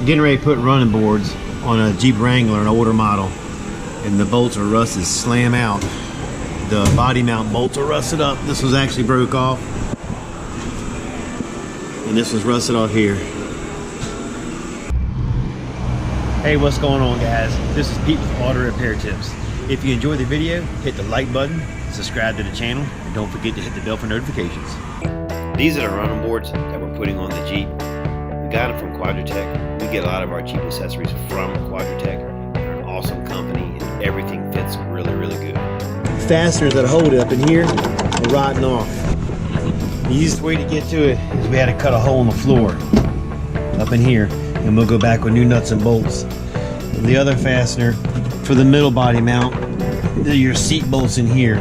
Getting ready to put running boards on a JEEP Wrangler, an older model, and the bolts are rusted slam out. The body mount bolts are rusted up. This was actually broke off, and this was rusted off here. Hey, what's going on, guys? This is Pete with Auto Repair Tips. If you enjoyed the video, hit the like button, subscribe to the channel, and don't forget to hit the bell for notifications. These are the running boards that we're putting on the Jeep. We got them from Quadratec. We get a lot of our Jeep accessories from Quadratec. They're an awesome company, and everything fits really, really good. Fasteners that hold it up in here are rotting off. The easiest way to get to it is we had to cut a hole in the floor up in here, and we'll go back with new nuts and bolts. The other fastener for the middle body mount, your seat bolts in here,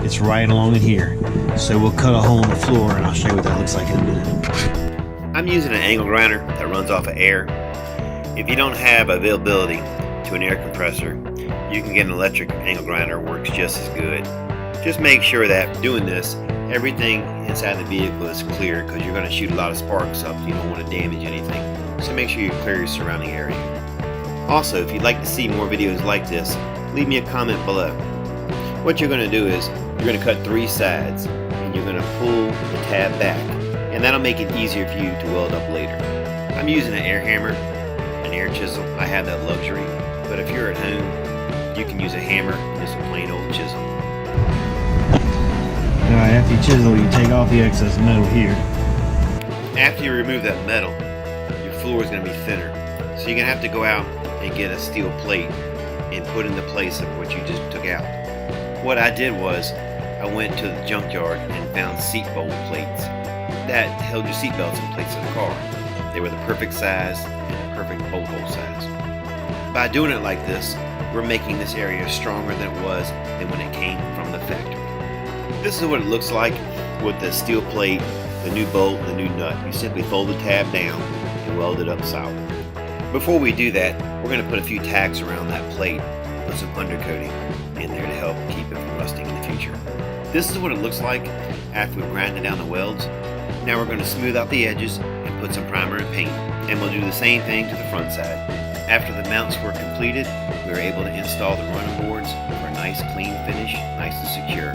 it's right along in here. So we'll cut a hole in the floor, and I'll show you what that looks like in a minute. I'm using an angle grinder that runs off of air. If you don't have availability to an air compressor, you can get an electric angle grinder, works just as good. Just make sure that doing this, everything inside the vehicle is clear, because you're going to shoot a lot of sparks up. You don't want to damage anything. So make sure you clear your surrounding area. Also, if you'd like to see more videos like this, leave me a comment below. What you're going to do is, you're going to cut 3 sides, and you're going to pull the tab back, and that'll make it easier for you to weld up later. I'm using an air hammer, an air chisel. I have that luxury, but if you're at home, you can use a hammer and just a plain old chisel. Alright, after you chisel, you take off the excess metal here. After you remove that metal, your floor is going to be thinner, so you're going to have to go out and get a steel plate and put in the place of what you just took out. What I did was, I went to the junkyard and found seat bolt plates that held your seat belts in place of the car. They were the perfect size and the perfect bolt hole size. By doing it like this, we're making this area stronger than it was than when it came from the factory. This is what it looks like with the steel plate, the new bolt, the new nut. You simply fold the tab down and weld it up solid. Before we do that, we're going to put a few tacks around that plate, put some undercoating in there to help keep it from rusting in the future. This is what it looks like after we've grinded down the welds. Now we're going to smooth out the edges and put some primer and paint, and we'll do the same thing to the front side. After the mounts were completed, we were able to install the running boards for a nice clean finish, nice and secure.